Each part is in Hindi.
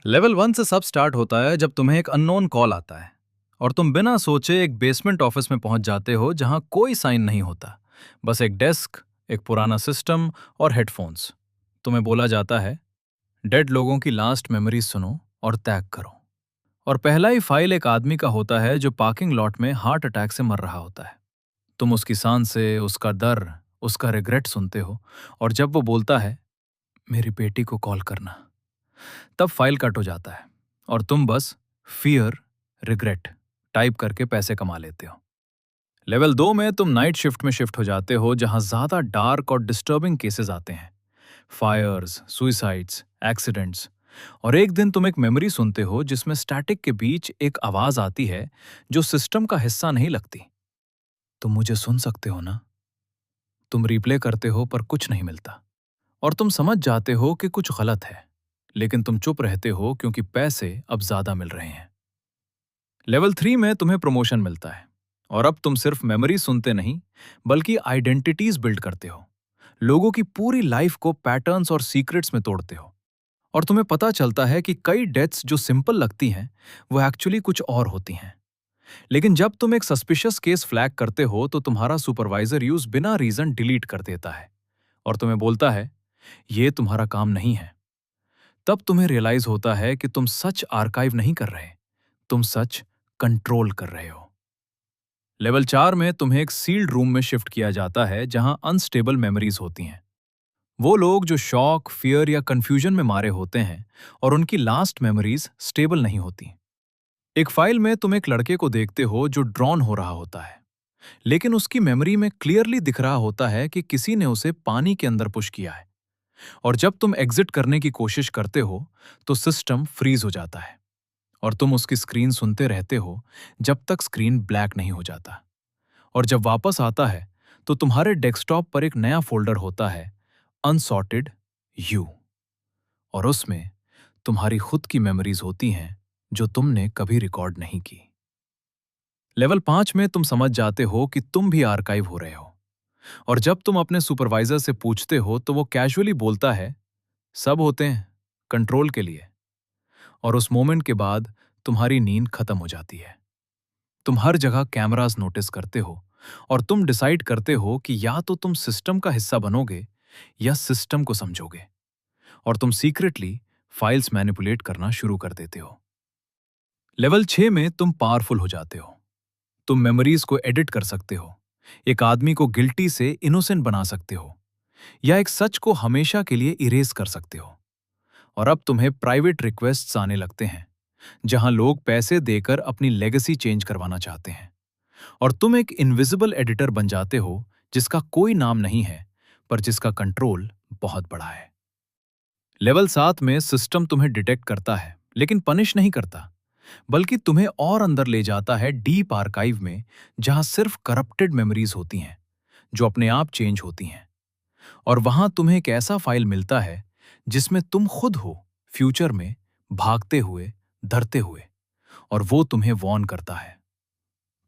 लेवल 1 से सब स्टार्ट होता है जब तुम्हें एक अननोन कॉल आता है और तुम बिना सोचे एक बेसमेंट ऑफिस में पहुंच जाते हो जहां कोई साइन नहीं होता। बस एक डेस्क, एक पुराना सिस्टम और हेडफोन्स। तुम्हें बोला जाता है, डेड लोगों की लास्ट मेमोरीज सुनो और टैग करो। और पहला ही फाइल एक आदमी का होता है जो पार्किंग लॉट में हार्ट अटैक से मर रहा होता है। तुम उसकी सांस से उसका डर, उसका रिग्रेट सुनते हो। और जब वो बोलता है, मेरी बेटी को कॉल करना, तब फाइल कट हो जाता है और तुम बस फियर, रिग्रेट टाइप करके पैसे कमा लेते हो। लेवल 2 में तुम नाइट शिफ्ट में शिफ्ट हो जाते हो जहां ज्यादा डार्क और डिस्टर्बिंग केसेस आते हैं। Fires, suicides, accidents. और एक दिन तुम एक मेमोरी सुनते हो जिसमें स्टैटिक के बीच एक आवाज आती है जो सिस्टम का हिस्सा नहीं लगती। तुम मुझे सुन सकते हो ना? तुम रिप्ले करते हो पर कुछ नहीं मिलता। और तुम समझ जाते हो कि कुछ गलत है, लेकिन तुम चुप रहते हो क्योंकि पैसे अब ज्यादा मिल रहे हैं। लेवल 3 में तुम्हें प्रमोशन मिलता है और अब तुम सिर्फ मेमोरी सुनते नहीं, बल्कि आइडेंटिटीज बिल्ड करते हो। लोगों की पूरी लाइफ को पैटर्न्स और सीक्रेट्स में तोड़ते हो। और तुम्हें पता चलता है कि कई डेथ्स जो सिंपल लगती हैं वो एक्चुअली कुछ और होती हैं। लेकिन जब तुम एक सस्पिशियस केस फ्लैग करते हो तो तुम्हारा सुपरवाइजर यूज बिना रीजन डिलीट कर देता है और तुम्हें बोलता है, ये तुम्हारा काम नहीं है। तब तुम्हें रियलाइज होता है कि तुम सच आर्काइव नहीं कर रहे, तुम सच कंट्रोल कर रहे हो। लेवल 4 में तुम्हें एक सील्ड रूम में शिफ्ट किया जाता है जहां अनस्टेबल मेमोरीज होती हैं। वो लोग जो शॉक, फियर या कंफ्यूजन में मारे होते हैं और उनकी लास्ट मेमोरीज स्टेबल नहीं होती। एक फाइल में तुम एक लड़के को देखते हो जो ड्रॉन हो रहा होता है, लेकिन उसकी मेमोरी में क्लियरली दिख रहा होता है कि किसी ने उसे पानी के अंदर पुश किया है। और जब तुम एग्जिट करने की कोशिश करते हो तो सिस्टम फ्रीज हो जाता है और तुम उसकी स्क्रीन सुनते रहते हो जब तक स्क्रीन ब्लैक नहीं हो जाता। और जब वापस आता है तो तुम्हारे डेस्कटॉप पर एक नया फोल्डर होता है, अनसॉर्टेड यू। और उसमें तुम्हारी खुद की मेमोरीज होती हैं जो तुमने कभी रिकॉर्ड नहीं की। लेवल 5 में तुम समझ जाते हो कि तुम भी आर्काइव हो रहे हो। और जब तुम अपने सुपरवाइजर से पूछते हो तो वो कैजुअली बोलता है, सब होते हैं कंट्रोल के लिए। और उस मोमेंट के बाद तुम्हारी नींद खत्म हो जाती है। तुम हर जगह कैमरास नोटिस करते हो और तुम डिसाइड करते हो कि या तो तुम सिस्टम का हिस्सा बनोगे या सिस्टम को समझोगे। और तुम सीक्रेटली फाइल्स मैनिपुलेट करना शुरू कर देते हो। लेवल 6 में तुम पावरफुल हो जाते हो। तुम मेमोरीज को एडिट कर सकते हो, एक आदमी को गिल्टी से इनोसेंट बना सकते हो या एक सच को हमेशा के लिए इरेज कर सकते हो। और अब तुम्हें प्राइवेट रिक्वेस्ट्स आने लगते हैं जहां लोग पैसे देकर अपनी लेगेसी चेंज करवाना चाहते हैं। और तुम एक इनविजिबल एडिटर बन जाते हो जिसका कोई नाम नहीं है, पर जिसका कंट्रोल बहुत बड़ा है। लेवल 7 में सिस्टम तुम्हें डिटेक्ट करता है लेकिन पनिश नहीं करता, बल्कि तुम्हें और अंदर ले जाता है डीप आर्काइव में जहां सिर्फ करप्टेड मेमोरीज होती हैं जो अपने आप चेंज होती हैं। और वहां तुम्हें एक ऐसा फाइल मिलता है जिसमें तुम खुद हो, फ्यूचर में भागते हुए, डरते हुए। और वो तुम्हें वॉर्न करता है,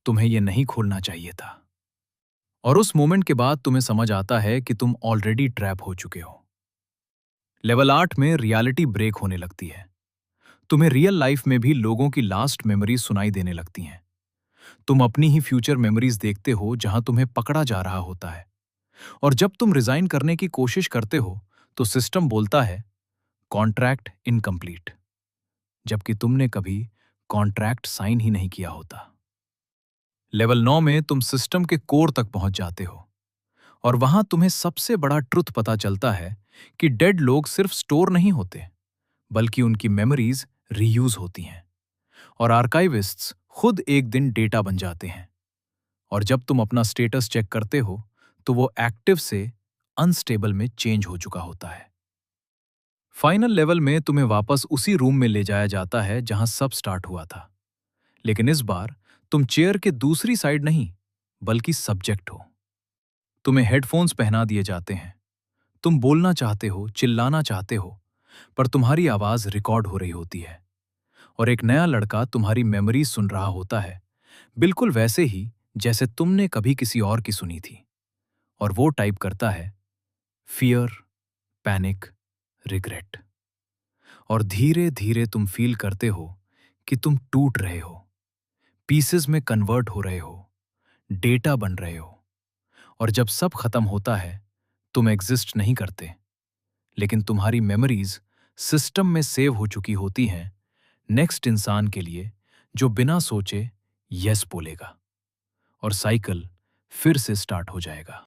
तुम्हें ये नहीं खोलना चाहिए था। और उस मोमेंट के बाद तुम्हें समझ आता है कि तुम ऑलरेडी ट्रैप हो चुके हो। लेवल 8 में रियलिटी ब्रेक होने लगती है। तुम्हें रियल लाइफ में भी लोगों की लास्ट मेमोरीज सुनाई देने लगती हैं। तुम अपनी ही फ्यूचर मेमोरीज देखते हो जहां तुम्हें पकड़ा जा रहा होता है। और जब तुम रिजाइन करने की कोशिश करते हो तो सिस्टम बोलता है, कॉन्ट्रैक्ट इनकम्प्लीट, जबकि तुमने कभी कॉन्ट्रैक्ट साइन ही नहीं किया होता। लेवल 9 में तुम सिस्टम के कोर तक पहुंच जाते हो और वहां तुम्हें सबसे बड़ा ट्रुथ पता चलता है कि डेड लोग सिर्फ स्टोर नहीं होते, बल्कि उनकी मेमोरीज रीयूज होती हैं। और आर्काइविस्ट्स खुद एक दिन डेटा बन जाते हैं। और जब तुम अपना स्टेटस चेक करते हो तो वो एक्टिव से अनस्टेबल में चेंज हो चुका होता है। फाइनल लेवल में तुम्हें वापस उसी रूम में ले जाया जाता है जहां सब स्टार्ट हुआ था। लेकिन इस बार तुम चेयर के दूसरी साइड नहीं, बल्कि सब्जेक्ट हो। तुम्हें हेडफोन्स पहना दिए जाते हैं। तुम बोलना चाहते हो, चिल्लाना चाहते हो, पर तुम्हारी आवाज रिकॉर्ड हो रही होती है। और एक नया लड़का तुम्हारी मेमोरीज सुन रहा होता है, बिल्कुल वैसे ही जैसे तुमने कभी किसी और की सुनी थी। और वो टाइप करता है, फियर, पैनिक, रिग्रेट। और धीरे धीरे तुम फील करते हो कि तुम टूट रहे हो, पीसेस में कन्वर्ट हो रहे हो, डेटा बन रहे हो। और जब सब खत्म होता है, तुम एग्जिस्ट नहीं करते, लेकिन तुम्हारी मेमोरीज सिस्टम में सेव हो चुकी होती हैं नेक्स्ट इंसान के लिए जो बिना सोचे यस बोलेगा, और साइकिल फिर से स्टार्ट हो जाएगा।